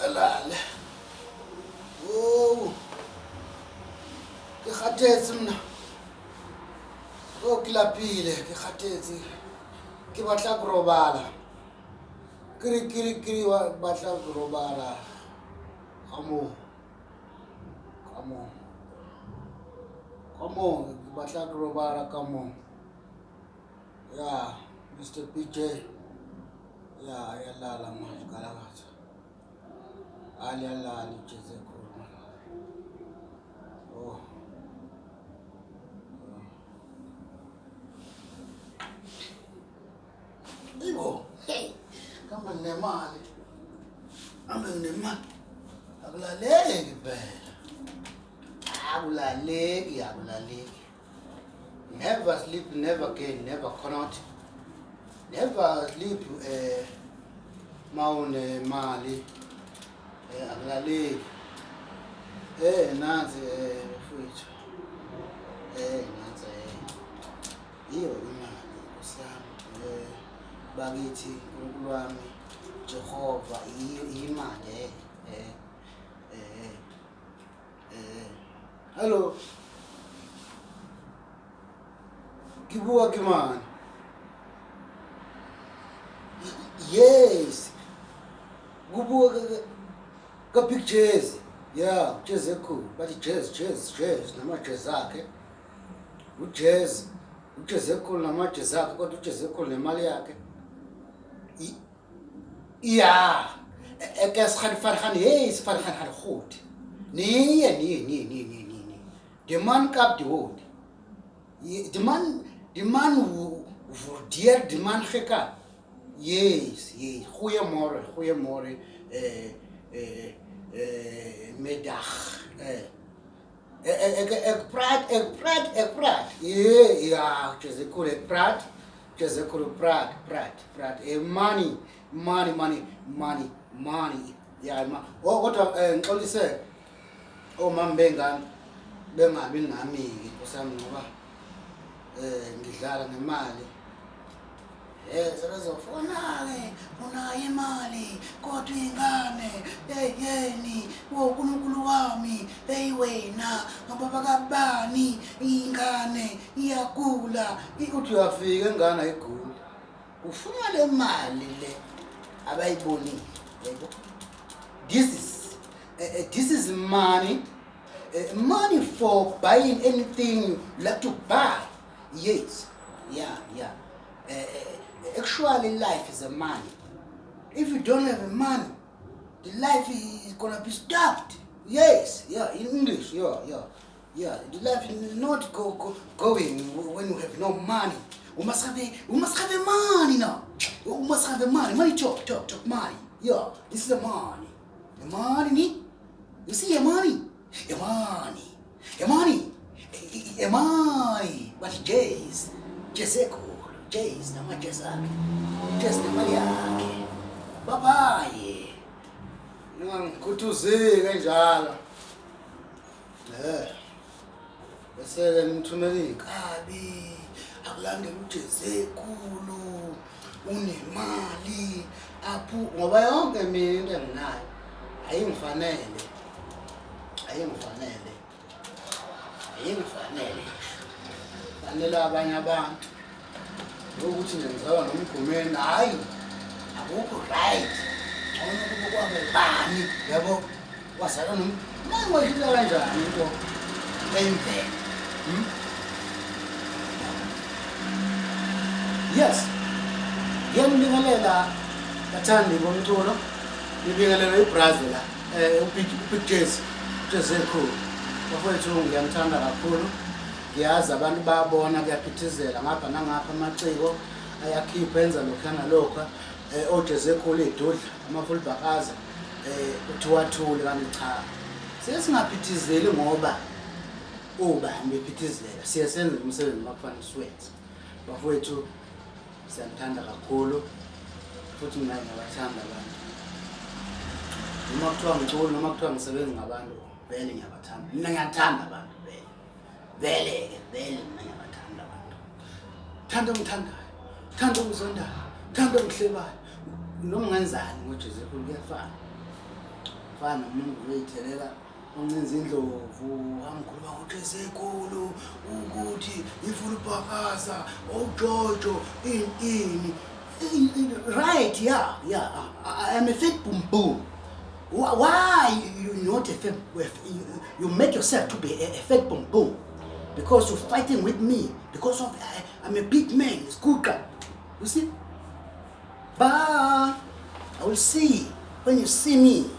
Alale. Oh. Ke khathetse mna. O klapile, ke khathetse. Ke batla go robala. Kiri wa batla go robala. Come on, batla go robala, come on. Yeah, Mr. PJ. Yeah, ayalala manje kalakatha. Aliyalala Jezel'khulu. Oh. Ibo, hey, kama nemali. Ame nemali. Akulaleki phela. Akulaleki. Never sleep, never gain, never cannot. Never sleep maune mali. Akulaleki. Nansi mfowethu. Nansi iyo imali kusami. Bakithi uNkulunkulu Jehova imali Hello. Kibuka kimani. Yes. Kubuka ka pictures. Yeah, Jezel'khulu. Bathi jazz nama jazz akhe. Jezel'khulu nama jazz akhe kodwa Jezel'khulu nemali yakhe. Ja, ek is gaan vergaan, yes, vergaan goed. Nee. The man kap die hoed. The man waardeer die man gekap. Yes. Goeiemôre. Middag. Ek praat. Ja, Jezel'khulu ek praat. Jezel'khulu praat. Money. Yeah, kodwa ngixolise omama bengabi nami kusami ngoba ngidlala ngemali. Sekazofuna ke unayo imali kodwa ingane yeyeni woNkulunkulu wami wena ngababa kabani ingane iyagula ukuthi uyafika ingane ayigula ufuna le mali le abayibonile yebo. This is money for buying anything you like to buy. Yes. Yeah. Actually, life is a money. If you don't have money, the life is gonna be stopped. Yes. Yeah. In English. Yeah. The life is not going when you have no money. We must have money now. We must have money. Money talk money. Yeah. This is the money. The money. You see, a money. But Jezel'khulu. Jez nama jazake. Jez nemali yakhe. Babaye. Ngikuthuzile kanjalo. Bese ngithumela inkabi. Akulandela uJezel'khulu. Unemali. Apho ngoba yonke mina into enginayo ayingifanele. Fanele abanye abantu. Ukuthi ngizaba nomgumeni hayi akukho right. Awuna kuba bani yabo wasala mangwahila kanjani into emvelo. Yes. Ngiyambingelela bathandi bomculo. Ngibingelela iBrazil uPictures Jezel'khulu. Bafowethu ngiyamthanda kakhulu. Ngiyazi abantu bayabona kuyaphithizela ngapha nangapha amaciko ayakhipha enza lokho nalokho oJezel'khulu idudla amafulbakaza uthiwathule kanti cha sesingaphithizeli ngoba ubani bephithizela siyasenza umsebenzi makufanele siwenze. Bafowethu siyamthanda kakhulu futhi mina ngiyabathanda abantu. Noma kuthiwa ngicula noma kuthiwa ngisebenza ngabantu vele ngiyabathanda. Mina ngiyathanda abantu vele mina ngiyabathanda abantu. Thanda umthandayo, thanda umzondayo, thanda umhlebayo. Noma ngenzani ngoJezel'khulu kuyafana. fana umuntu uyithelela uncinza indlovu amkhuluma ukuthi JEZELIKHULU ukuthi ifuluphakaza oJojo ini right, yeah, I am a fake boom boom. Why you not a fake? You make yourself to be a fake boom boom because you're fighting with me because of I'm a big man. It's good guy. You see? Bye. I will see when you see me.